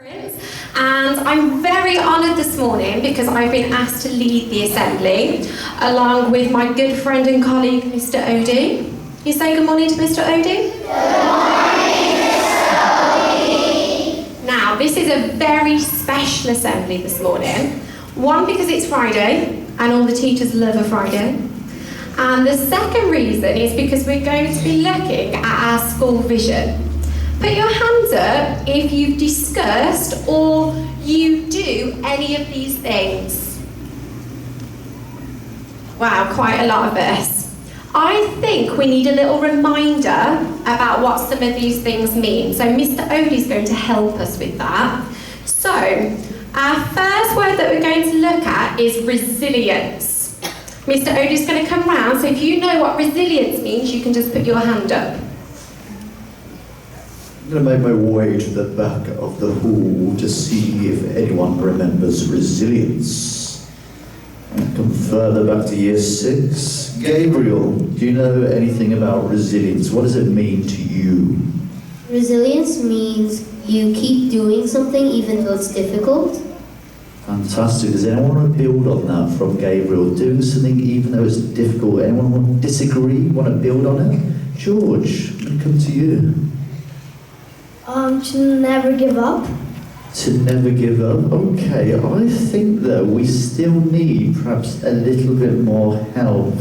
And I'm very honoured this morning because I've been asked to lead the assembly along with my good friend and colleague Mr. Odie. You say good morning to Mr. Odie? Good morning, Mr. Odie. Now this is a very special assembly this morning. One, because it's Friday and all the teachers love a Friday. And the second reason is because we're going to be looking at our school vision. Put your hands up if you've discussed or you do any of these things. Wow, quite a lot of us. I think we need a little reminder about what some of these things mean. So Mr. Odie is going to help us with that. So our first word that we're going to look at is resilience. Mr. Odie is going to come round, so if you know what resilience means, you can just put your hand up. I'm going to make my way to the back of the hall to see if anyone remembers resilience. And come further back to year 6. Gabriel, do you know anything about resilience? What does it mean to you? Resilience means you keep doing something even though it's difficult. Fantastic. Does anyone want to build on that from Gabriel? Doing something even though it's difficult. Anyone want to disagree? Want to build on it? George, I'm going to come to you. To never give up. To never give up. Okay, I think that we still need perhaps a little bit more help.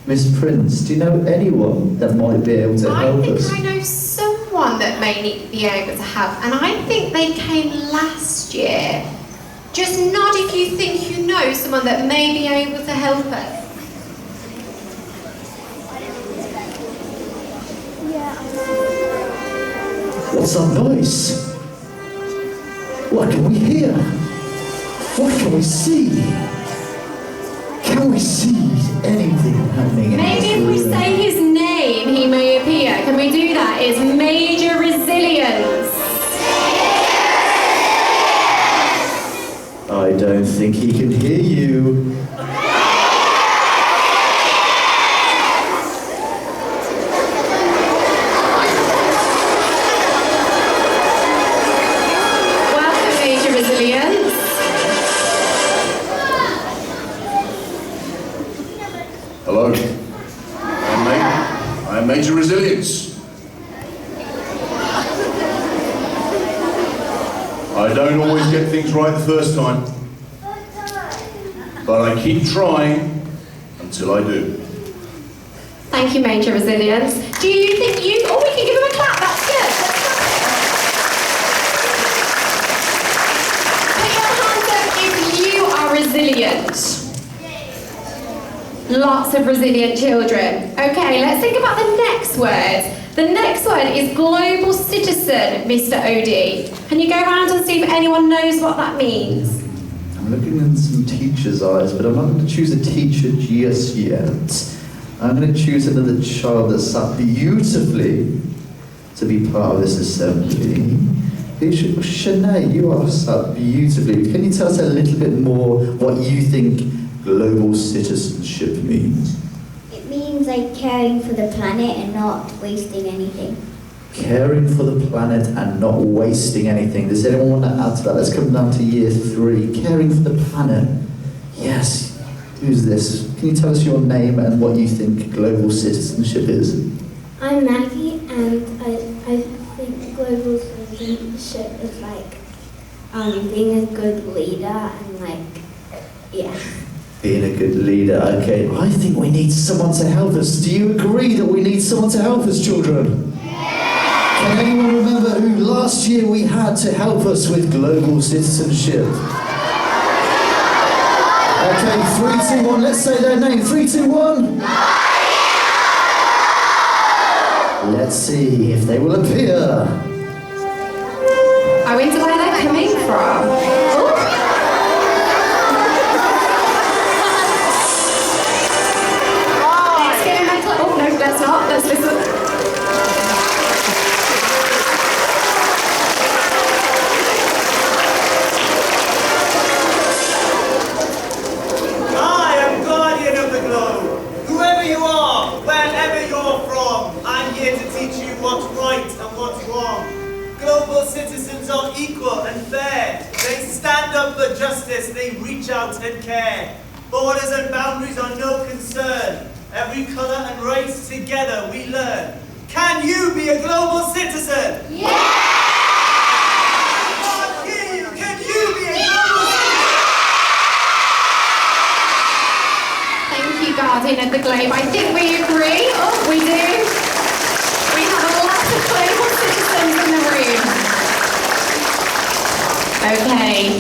Miss Prince, do you know anyone that might be able to help us? I think I know someone that may be able to help, and I think they came last year. Just nod if you think you know someone that may be able to help us. What's that noise? What can we hear? What can we see? Can we see anything happening in Maybe if we say his name, he may appear. Can we do that? It's Major Resilience. I don't think he can hear you. Welcome, Major Resilience. Hello. I'm Major Resilience. I don't always get things right the first time, but I keep trying until I do. Thank you, Major Resilience. Do you think you... Oh, we can give him a clap. That's good. Put your hands up if you are resilient. Lots of resilient children. Okay, let's think about the next word. The next word is global citizen, Mr. Odie. Can you go around and see if anyone knows what that means? I'm looking in some teachers' eyes, but I'm not going to choose a teacher just yet. I'm going to choose another child that sat beautifully to be part of this assembly. Shanae, you are sat beautifully. Can you tell us a little bit more what you think global citizenship means? It means like caring for the planet and not wasting anything. Caring for the planet and not wasting anything. Does anyone want to add to that? Let's come down to year 3. Caring for the planet. Yes. Who's this? Can you tell us your name and what you think global citizenship is? I'm Maggie, and I think global citizenship is like being a good leader and Being a good leader. Okay, I think we need someone to help us. Do you agree that we need someone to help us, children? Can anyone remember who last year we had to help us with global citizenship? Okay, 3, 2, 1, let's say their name. 3, 2, 1. Let's see if they will appear. I wonder where they're coming from. Oh. Let's get him a... Oh, no, let's not. Let's listen. I am guardian of the globe. Whoever you are, wherever you're from, I'm here to teach you what's right and what's wrong. global citizens are equal and fair. They stand up for justice, they reach out and care. Borders and boundaries are no concern. Every colour and race together we learn. Can you be a global citizen? Yeah! I can't hear you. Can you be a global citizen? Thank you, Guardian of the Globe. I think we agree. Oh, we do. We have a lot of global citizens in the room. Okay.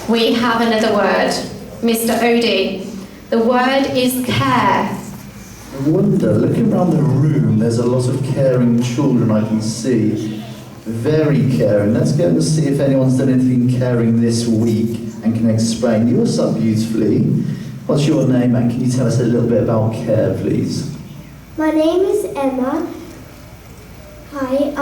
We have another word. Mr. Odie. The word is care. I wonder, looking around the room, there's a lot of caring children I can see. Very caring. Let's go and see if anyone's done anything caring this week and can explain. Yours up beautifully. What's your name, and can you tell us a little bit about care, please? My name is Emma. Hi.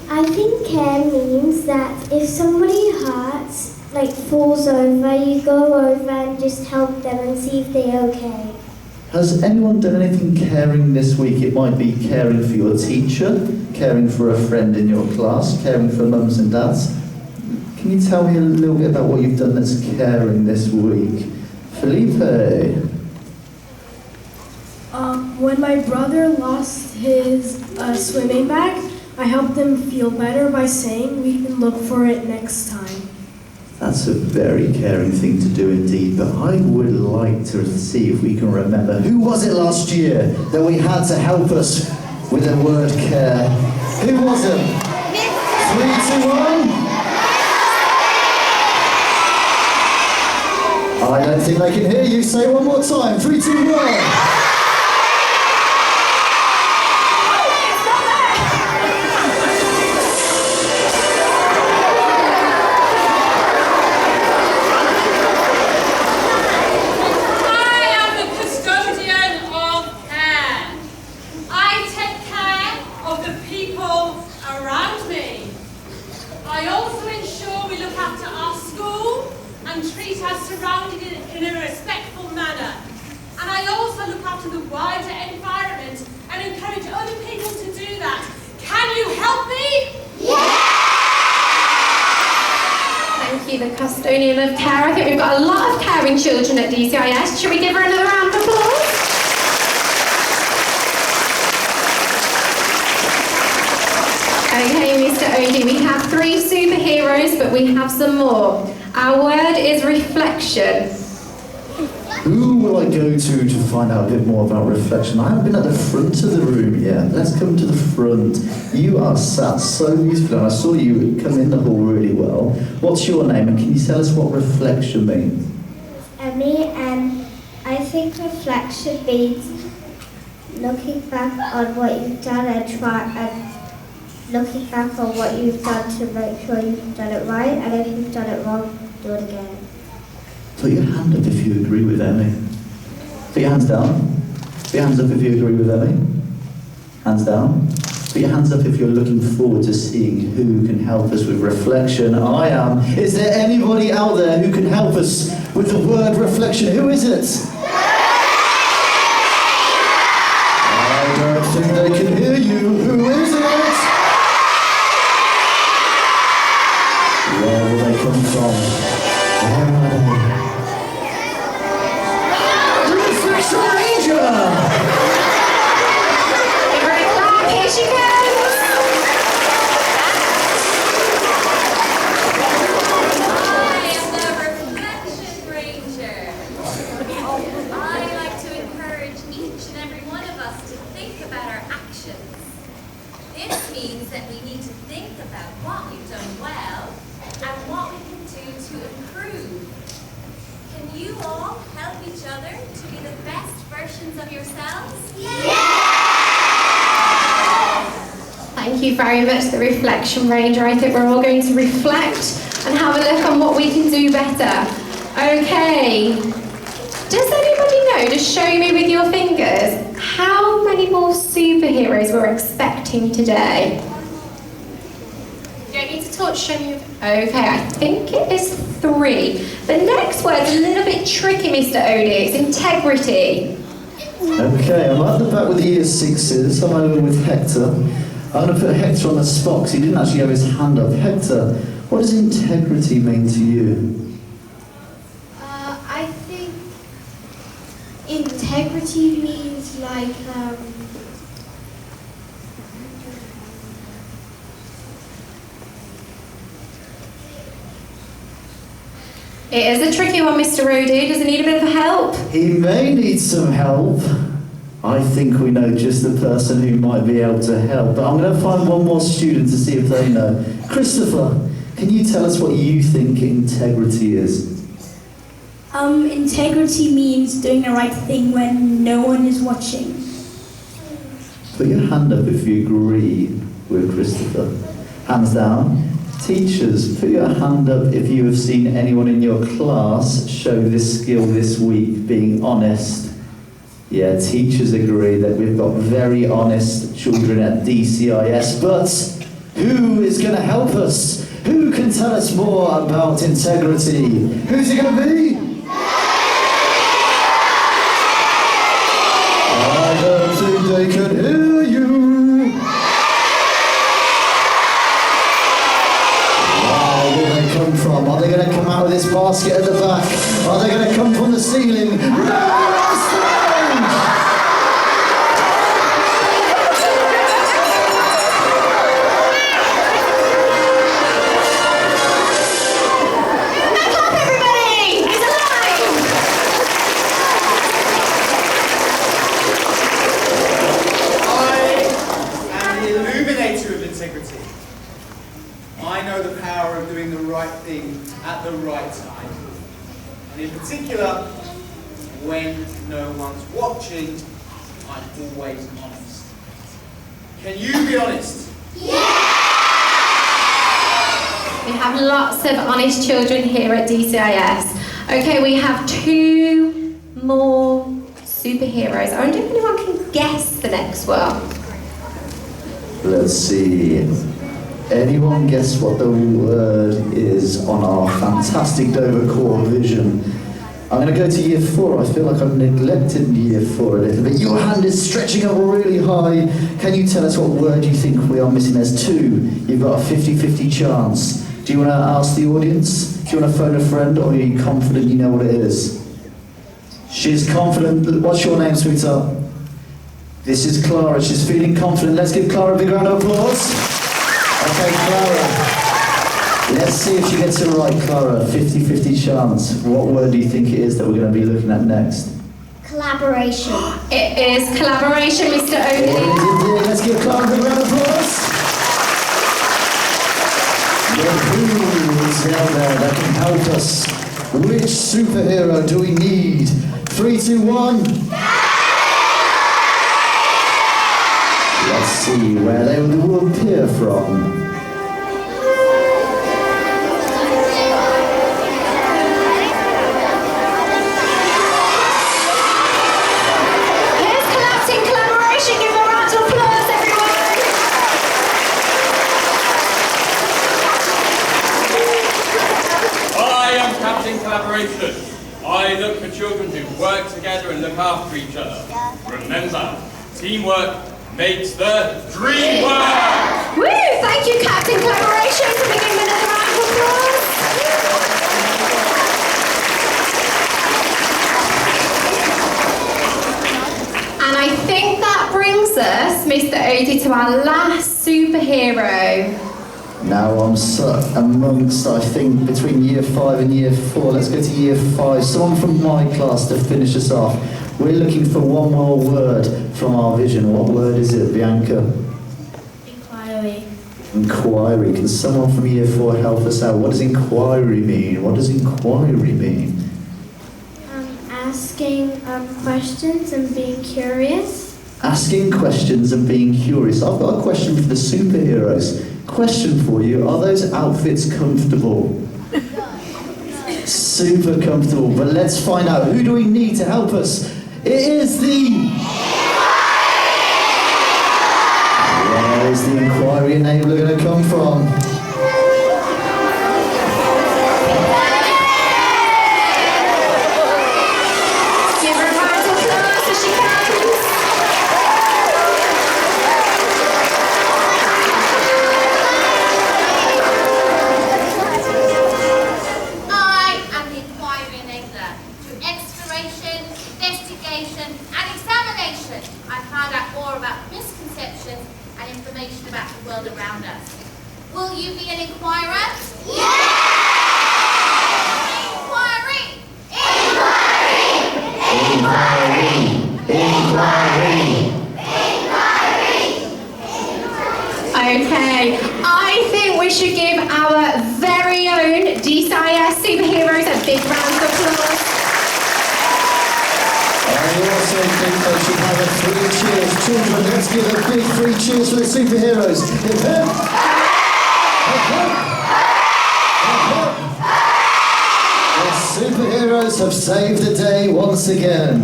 I think care means that if somebody hurts, like falls over, you go over and just help them and see if they're okay. Has anyone done anything caring this week? It might be caring for your teacher, caring for a friend in your class, caring for mums and dads. Can you tell me a little bit about what you've done that's caring this week? Felipe? When my brother lost his swimming bag, I helped him feel better by saying we can look for it next time. That's a very caring thing to do indeed, but I would like to see if we can remember who was it last year that we had to help us with the word care. Who was it? 3, 2, 1. I don't think they can hear you. Say it one more time. 3, 2, 1. The custodian of care. I think we've got a lot of caring children at DCIS. Should we give her another round of applause? Okay, Mr. Odie, we have 3 superheroes, but we have some more. Our word is reflection. Who will I go to find out a bit more about reflection? I haven't been at the front of the room yet. Let's come to the front. You are sat so beautifully, and I saw you come in the hall really well. What's your name, and can you tell us what reflection means? Emmy, and I think reflection means looking back on what you've done and looking back on what you've done to make sure you've done it right, and if you've done it wrong, do it again. Put your hand up if you agree with Emmy. Put your hands down. Put your hands up if you agree with Emmy. Hands down. Put your hands up if you're looking forward to seeing who can help us with reflection. I am. Is there anybody out there who can help us with the word reflection? Who is it? I don't think they can hear you. Who is it? Where will they come from? Where are they? Ranger! Here she goes! I am the Reflection Ranger. I like to encourage each and every one of us to think about our actions. This means that we need to think about what we've done well and what we can do to improve. Can you all help each other to be the best versions of yourselves? Thank you very much, the Reflection Ranger. I think we're all going to reflect and have a look on what we can do better. Okay. Does anybody know, just show me with your fingers, how many more superheroes we're expecting today? You don't need to touch, show me. Okay, I think it is 3. The next word's a little bit tricky, Mr. Odie. It's integrity. Okay, I'm at the back with the year 6s. I'm over with Hector. I'm going to put Hector on the spot because he didn't actually have his hand up. Hector, what does integrity mean to you? I think integrity means like It is a tricky one, Mr. Rody. Does he need a bit of help? He may need some help. I think we know just the person who might be able to help, but I'm going to find one more student to see if they know. Christopher, can you tell us what you think integrity is? Integrity means doing the right thing when no one is watching. Put your hand up if you agree with Christopher. Hands down. Teachers, put your hand up if you have seen anyone in your class show this skill this week, being honest. Yeah, teachers agree that we've got very honest children at DCIS, but who is going to help us? Who can tell us more about integrity? Who's it going to be? I don't think they can hear you. Where will they come from? Are they going to come out of this basket at the back? Are they going to come from the ceiling? I know the power of doing the right thing at the right time. And in particular, when no one's watching, I'm always honest. Can you be honest? Yeah! We have lots of honest children here at DCIS. Okay, we have 2 more superheroes. I wonder if anyone can guess the next one. Let's see. Anyone guess what the word is on our fantastic Dover core vision? I'm going to go to year 4. I feel like I've neglected year 4 a little bit. Your hand is stretching up really high. Can you tell us what word you think we are missing? There's 2. You've got a 50-50 chance. Do you want to ask the audience? Do you want to phone a friend, or are you confident you know what it is? She's confident. What's your name, sweetheart? This is Clara. She's feeling confident. Let's give Clara a big round of applause. Okay, Clara. Let's see if she gets it right, Clara. 50-50 chance. What word do you think it is that we're going to be looking at next? collaboration. It is collaboration, Mr. Oakley. Let's give Clara a big round of applause. Who is out there that can help us? Which superhero do we need? 3, 2, 1. Let's see where they will appear from. Here's Collapsing Collaboration. Give a round of applause, everyone. I am Captain Collaboration. I look for children who work together and look after each other. Remember, teamwork makes the dream work! Woo! Thank you, Captain Collaboration, for giving another round of applause. And I think that brings us, Mr. Odie, to our last superhero. Now I'm stuck amongst, I think, between year 5 and year 4. Let's go to year 5. Someone from my class to finish us off. We're looking for one more word from our vision. What word is it, Bianca? Inquiry. Inquiry. Can someone from year 4 help us out? What does inquiry mean? What does inquiry mean? Asking questions and being curious. Asking questions and being curious. I've got a question for the superheroes. Question for you, are those outfits comfortable? Super comfortable, but let's find out. Who do we need to help us? It is the... Where is the inquiry enabler going to come from? Give her a round of applause as she comes. investigation and examination, I found out more about misconceptions and information about the world around us. Will you be an inquirer? Yeah! Inquiry! Okay, I think we should give our very own DCIS superheroes a big round of applause. I also think they should have a 3 cheers. Children, let's give a big 3 cheers for the superheroes. Hip hip! Hip hip! Hip hip! The superheroes have saved the day once again.